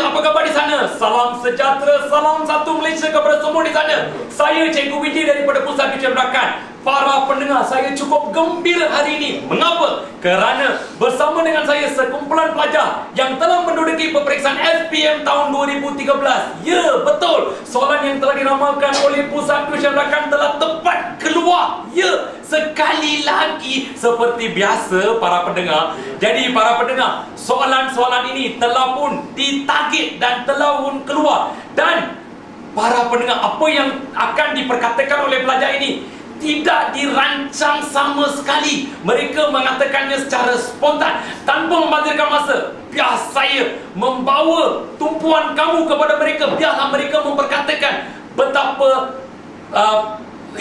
pendengar, apa khabar di sana? Salam sejahtera, salam satu Malaysia kepada semua di sana. Saya Cikgu Widi daripada Pusat Kecerdasan. Para pendengar, saya cukup gembira hari ini. Mengapa? Kerana bersama dengan saya sekumpulan pelajar yang telah menduduki peperiksaan SPM tahun 2013. Ya, betul. Soalan yang telah diramalkan oleh Pusat Kecerdasan telah tepat keluar. Ya, sekali lagi seperti biasa para pendengar. Jadi para pendengar, soalan-soalan ini telah pun ditarget dan telah pun keluar. Dan para pendengar, apa yang akan diperkatakan oleh pelajar ini tidak dirancang sama sekali. Mereka mengatakannya secara spontan tanpa membazirkan masa. Biar saya membawa tumpuan kamu kepada mereka. Biarlah mereka memperkatakan betapa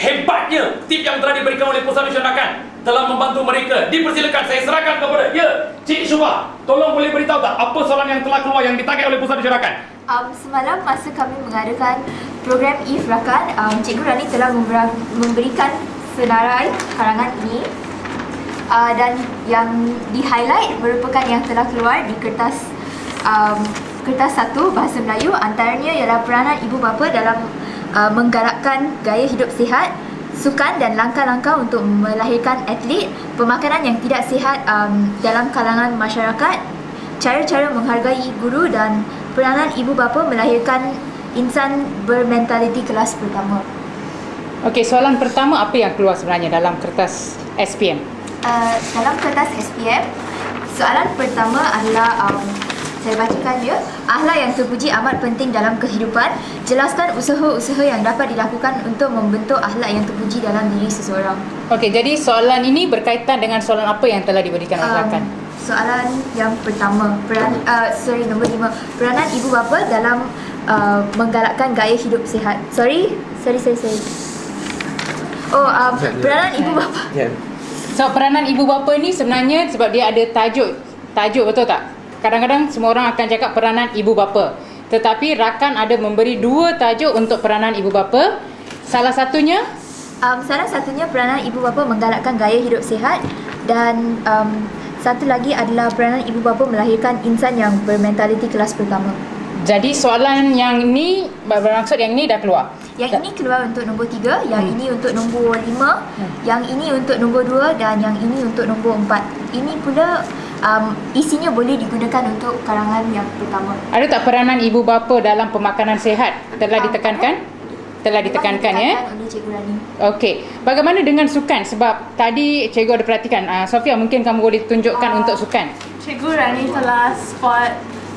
hebatnya tip yang telah diberikan oleh Pusat Kecerdasan telah membantu mereka. Dipersilakan, saya serahkan kepada Cik Syuba. Tolong boleh beritahu tak apa soalan yang telah keluar yang ditarget oleh Pusat Kecerdasan? Semalam masa kami mengadakan program IF Rakan, Cikgu Rani telah memberikan senarai karangan ini, dan yang di-highlight merupakan yang telah keluar di kertas satu bahasa Melayu. Antaranya ialah peranan ibu bapa dalam menggalakkan gaya hidup sihat, sukan dan langkah-langkah untuk melahirkan atlet, pemakanan yang tidak sihat dalam kalangan masyarakat, cara-cara menghargai guru dan peranan ibu bapa melahirkan insan bermentaliti kelas pertama. Okey, soalan pertama apa yang keluar sebenarnya dalam kertas SPM? Dalam kertas SPM, soalan pertama adalah saya bacakan dia. Akhlak yang terpuji amat penting dalam kehidupan. Jelaskan usaha-usaha yang dapat dilakukan untuk membentuk akhlak yang terpuji dalam diri seseorang. Okey, jadi soalan ini berkaitan dengan soalan apa yang telah diberikan oleh rakan? Soalan yang pertama, nombor 5. Peranan ibu bapa dalam menggalakkan gaya hidup sihat. Sorry. Peranan ibu bapa. So, peranan ibu bapa ni sebenarnya sebab dia ada tajuk, betul tak? Kadang-kadang semua orang akan cakap peranan ibu bapa. Tetapi rakan ada memberi 2 tajuk untuk peranan ibu bapa. Salah satunya peranan ibu bapa menggalakkan gaya hidup sihat, dan satu lagi adalah peranan ibu bapa melahirkan insan yang bermentaliti kelas pertama. Jadi soalan yang ini bermaksud yang ini dah keluar. Yang ini keluar untuk nombor 3, yang ini untuk nombor 5, yang ini untuk nombor 2 dan yang ini untuk nombor 4. Ini pula isinya boleh digunakan untuk karangan yang pertama. Ada tak peranan ibu bapa dalam pemakanan sihat telah ditekankan? Telah ditekankan ya. Oleh Cikgu Rani. Okey. Bagaimana dengan sukan? Sebab tadi cikgu ada perhatikan. Sofia, mungkin kamu boleh tunjukkan untuk sukan. Cikgu Rani telah spot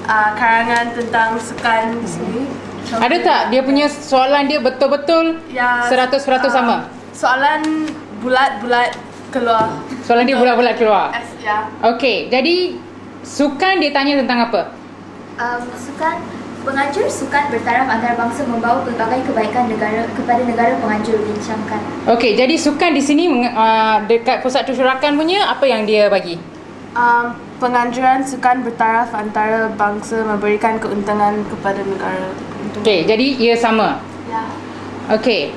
karangan tentang sukan di sini. Ada tak dia punya soalan dia betul-betul 100% sama? Soalan bulat-bulat keluar. Soalan dia bulat-bulat keluar. Ya. Okey. Jadi sukan dia tanya tentang apa? Penganjur sukan bertaraf antarabangsa membawa pelbagai kebaikan kepada negara penganjur bincangkan. Okey, jadi sukan di sini dekat Pusat Kecerdasan punya apa yang dia bagi? Penganjuran sukan bertaraf antara bangsa memberikan keuntungan kepada negara. Okey, jadi ia sama. Ya. Okey,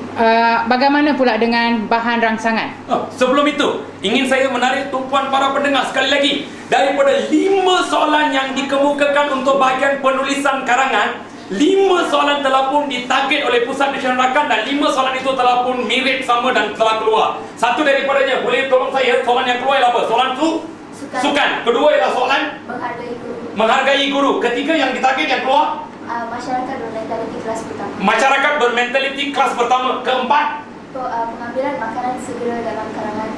bagaimana pula dengan bahan rangsangan? Sebelum itu, ingin saya menarik tumpuan para pendengar sekali lagi. Daripada 5 soalan yang dikemukakan untuk bahagian penulisan karangan, 5 soalan telah pun ditarget oleh Pusat Kecerdasan dan 5 soalan itu telah pun mirip sama dan telah keluar. Satu daripadanya, boleh tolong saya, soalan yang keluar ialah apa? Soalan sukan. Kedua ialah soalan menghargai guru. Ketiga yang ditarget yang keluar, masyarakat bermentaliti kelas pertama. Masyarakat bermentaliti kelas pertama. Keempat, pengambilan makanan segera dalam kalangan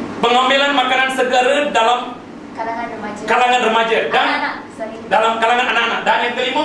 kalangan remaja dan dalam kalangan anak-anak. Dan yang kelima,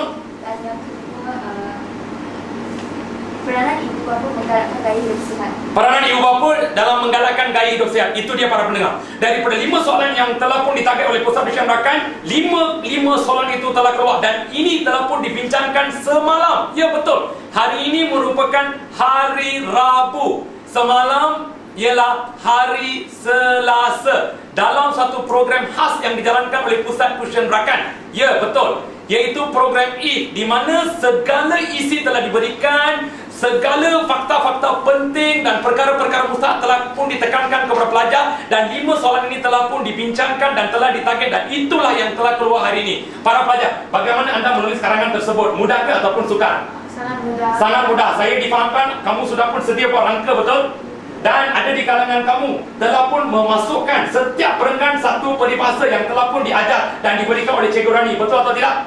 peranan ibu bapa menggalakkan gaya hidup sihat. peranan ibu bapa dalam menggalakkan gaya hidup sihat. Itu dia para pendengar. Daripada 5 soalan yang telah pun ditarget oleh Pusat Kecerdasan, 5 soalan itu telah keluar dan ini telah pun dibincangkan semalam. Ya, betul. Hari ini merupakan hari Rabu. Semalam ialah hari Selasa dalam satu program khas yang dijalankan oleh Pusat Kecerdasan. Ya, betul. Iaitu program IF, di mana segala isi telah diberikan, segala fakta-fakta penting dan perkara-perkara mustahak telah pun ditekankan kepada pelajar, dan 5 soalan ini telah pun dibincangkan dan telah ditarget, dan itulah yang telah keluar hari ini. Para pelajar, bagaimana anda menulis karangan tersebut? Mudah ke ataupun sukar? Sangat mudah. Sangat mudah. Saya difahamkan kamu sudah pun sedia buat rangka, betul? Dan ada di kalangan kamu telah pun memasukkan setiap perenggan satu peribahasa yang telah pun diajar dan diberikan oleh Cikgu Rani, betul atau tidak?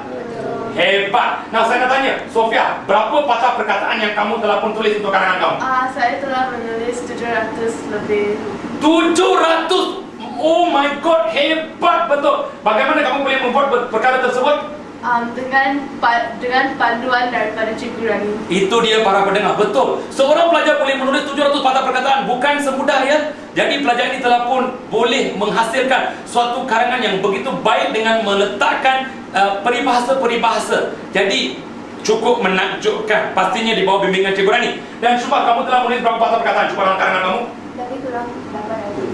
Hebat. Nah, saya nak tanya Sofia, berapa patah perkataan yang kamu telah pun tulis untuk karangan kamu? Saya telah menulis 700 lebih. 700. Oh my god, hebat betul. Bagaimana kamu boleh membuat perkara tersebut? Dengan panduan daripada Cikgu Rani. Itu dia para pendengar, betul. Seorang pelajar boleh menulis 700 patah perkataan, bukan semudah ya. Jadi pelajar ini telah pun boleh menghasilkan suatu karangan yang begitu baik dengan meletakkan peribahasa-peribahasa. Jadi cukup menakjubkan, pastinya di bawah bimbingan Cikgu Rani. Dan cuba kamu telah menulis berapa patah perkataan? Cuba dalam karangan kamu. Lebih kurang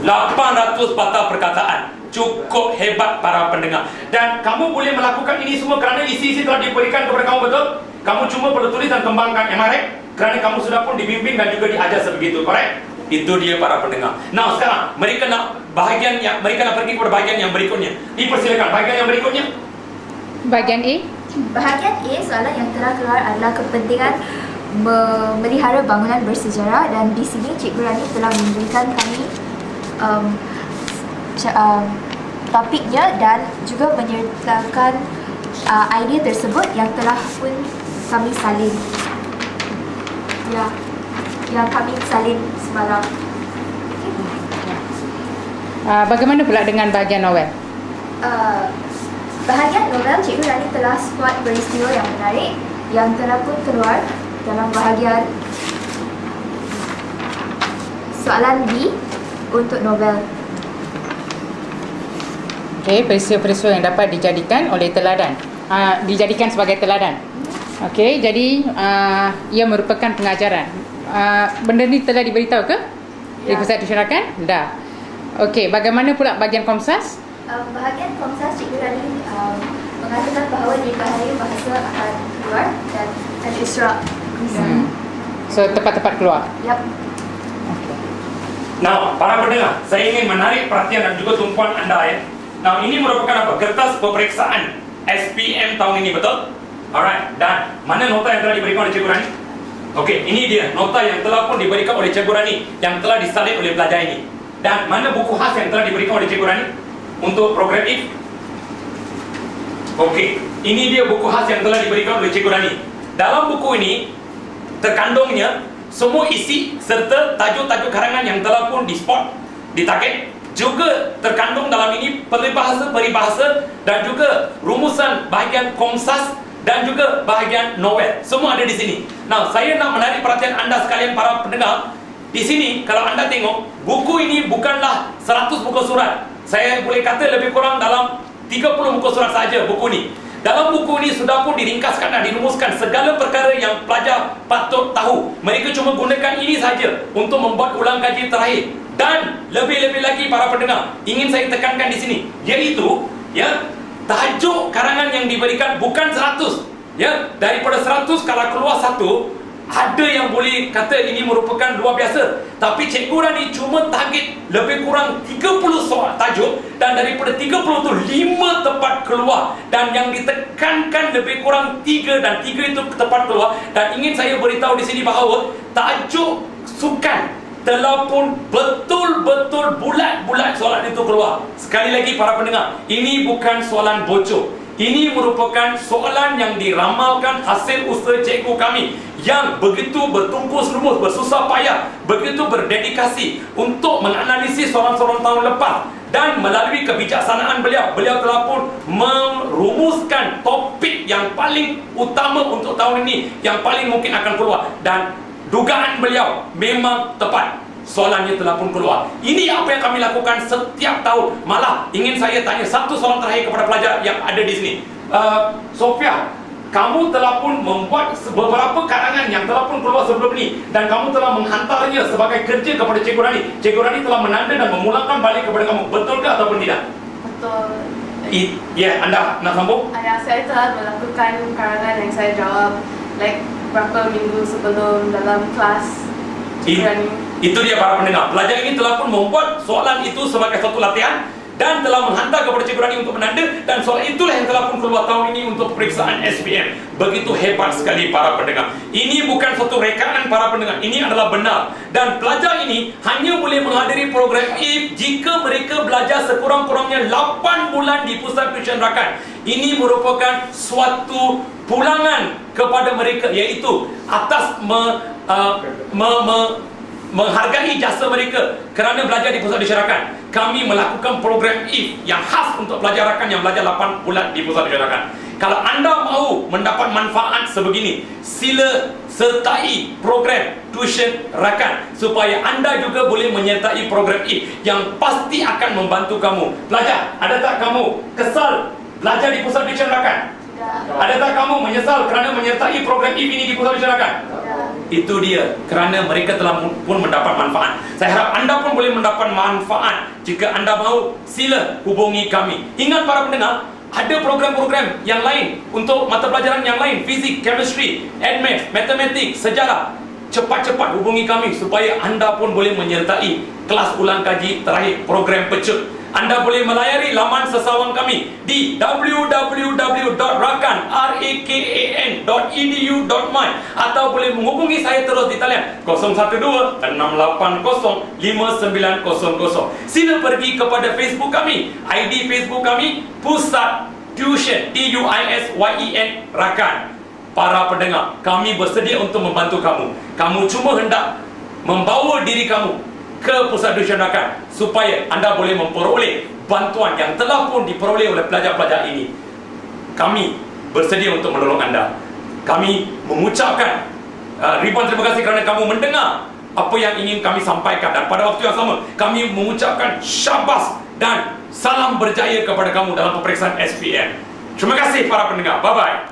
800 patah perkataan. Cukup hebat para pendengar. Dan kamu boleh melakukan ini semua kerana isi-isi telah diberikan kepada kamu, betul? Kamu cuma perlu tulis dan kembangkan, am I right? Kerana kamu sudah pun dibimbing dan juga diajar sebegitu, correct? Itu dia para pendengar. Nah, sekarang mereka nak pergi kepada bahagian yang berikutnya. Dipersilakan bahagian yang berikutnya. Bahagian A. Bahagian A, soalan yang telah keluar adalah kepentingan memelihara bangunan bersejarah, dan di sini Cikgu Rani telah memberikan kami topiknya dan juga menyertakan idea tersebut yang telah pun kami salin. Ya, yang kami salin semalam. Bagaimana pula dengan bahagian novel? Bahagian novel, Cikgu Rani telah spot peristiwa yang menarik yang telah pun keluar dalam bahagian soalan B untuk novel. Okey, peristiwa-peristiwa yang dapat dijadikan oleh teladan. Dijadikan sebagai teladan. Okey, jadi ia merupakan pengajaran. Benda ni telah diberitahu ke? Di pusat disyarakan? Dah. Okey, bagaimana pula bahagian Komsas? Bahagian Komsas, Cikgu Rani mengatakan bahawa di bahaya bahasa akan keluar dan al-Isra. So, tepat-tepat keluar. Yap. Nah, para pendengar, saya ingin menarik perhatian dan juga tumpuan anda ya. Nah, ini merupakan apa? Kertas peperiksaan SPM tahun ini, betul? Alright, dan mana nota yang telah diberikan oleh Cikgu Rani? Okey, ini dia nota yang telah pun diberikan oleh Cikgu Rani yang telah disalin oleh pelajar ini. Dan mana buku khas yang telah diberikan oleh Cikgu Rani untuk program IF? Okey, ini dia buku khas yang telah diberikan oleh Cikgu Rani. Dalam buku ini terkandungnya semua isi serta tajuk-tajuk karangan yang telah pun di-spot, ditarget. Juga terkandung dalam ini peribahasa-peribahasa dan juga rumusan bahagian Komsas dan juga bahagian novel. Semua ada di sini. Nah, saya nak menarik perhatian anda sekalian para pendengar. Di sini kalau anda tengok, buku ini bukanlah 100 muka surat. Saya boleh kata lebih kurang dalam 30 muka surat saja buku ini. Dalam buku ini sudah pun diringkaskan dan dirumuskan segala perkara yang pelajar patut tahu. Mereka cuma gunakan ini saja untuk membuat ulang kaji terakhir. Dan lebih-lebih lagi para pendengar, ingin saya tekankan di sini, iaitu ya, tajuk karangan yang diberikan bukan 100. Ya, daripada 100 kalau keluar satu, ada yang boleh kata ini merupakan luar biasa. Tapi Cikgu Rani cuma target lebih kurang 30 soal tajuk, dan daripada 30 tu 5 tepat keluar, dan yang ditekankan lebih kurang 3, dan 3 itu tepat keluar. Dan ingin saya beritahu di sini bahawa tajuk sukan telah pun betul-betul bulat-bulat soalan itu keluar. Sekali lagi para pendengar, ini bukan soalan bocor. Ini merupakan soalan yang diramalkan hasil usaha cikgu kami yang begitu bertumpus rumus, bersusah payah, begitu berdedikasi untuk menganalisis soalan-soalan tahun lepas. Dan melalui kebijaksanaan beliau telah pun merumuskan topik yang paling utama untuk tahun ini, yang paling mungkin akan keluar. Dan dugaan beliau memang tepat. Soalannya telah pun keluar. Ini apa yang kami lakukan setiap tahun. Malah ingin saya tanya satu soalan terakhir kepada pelajar yang ada di sini. Sofia, kamu telah pun membuat beberapa karangan yang telah pun keluar sebelum ini, dan kamu telah menghantarnya sebagai kerja kepada Cikgu Rani. Cikgu Rani telah menanda dan memulangkan balik kepada kamu. Betul ke ataupun tidak? Betul. Ya, anda nak sambung? Saya telah melakukan karangan yang saya jawab. beberapa minggu sebelum dalam kelas Cikgu Rani. Itu dia para pendengar. Pelajar ini telah pun membuat soalan itu sebagai satu latihan dan telah menghantar kepada Cikgu Rani untuk menanda, dan soalan itulah yang telah pun keluar tahun ini untuk peperiksaan SPM. Begitu hebat sekali para pendengar. Ini bukan suatu rekaan para pendengar, ini adalah benar. Dan pelajar ini hanya boleh menghadiri program IF jika mereka belajar sekurang-kurangnya 8 bulan di Pusat Tuition Rakan. Ini merupakan suatu pulangan kepada mereka, iaitu atas menghargai jasa mereka kerana belajar di Pusat Tuition Rakan. Kami melakukan program IF yang khas untuk pelajar rakan yang belajar 8 bulan di Pusat Tuition Rakan. Kalau anda mahu mendapat manfaat sebegini, sila sertai program Tuition Rakan supaya anda juga boleh menyertai program IF yang pasti akan membantu kamu. Pelajar, ada tak kamu kesal belajar di Pusat Tuition Rakan? Ada tak kamu menyesal kerana menyertai program IF ini di Pusat Tuition Rakan? Itu dia, kerana mereka telah pun mendapat manfaat. Saya harap anda pun boleh mendapat manfaat. Jika anda mahu, sila hubungi kami. Ingat para pendengar, ada program-program yang lain untuk mata pelajaran yang lain, fizik, chemistry, admath, matematik, sejarah. Cepat-cepat hubungi kami supaya anda pun boleh menyertai kelas ulang kaji terakhir program Pecut. Anda boleh melayari laman sesawang kami di www.rakan.edu.my atau boleh menghubungi saya terus di talian 012-680-5900. Sila pergi kepada Facebook kami, ID Facebook kami Pusat Tuition TUISYEN Rakan. Para pendengar, kami bersedia untuk membantu kamu. Kamu cuma hendak membawa diri kamu ke Pusat Tuition Rakan supaya anda boleh memperoleh bantuan yang telah pun diperoleh oleh pelajar-pelajar ini. Kami bersedia untuk menolong anda. Kami mengucapkan ribuan terima kasih kerana kamu mendengar apa yang ingin kami sampaikan, dan pada waktu yang sama kami mengucapkan syabas dan salam berjaya kepada kamu dalam peperiksaan SPM. Terima kasih para pendengar. Bye bye.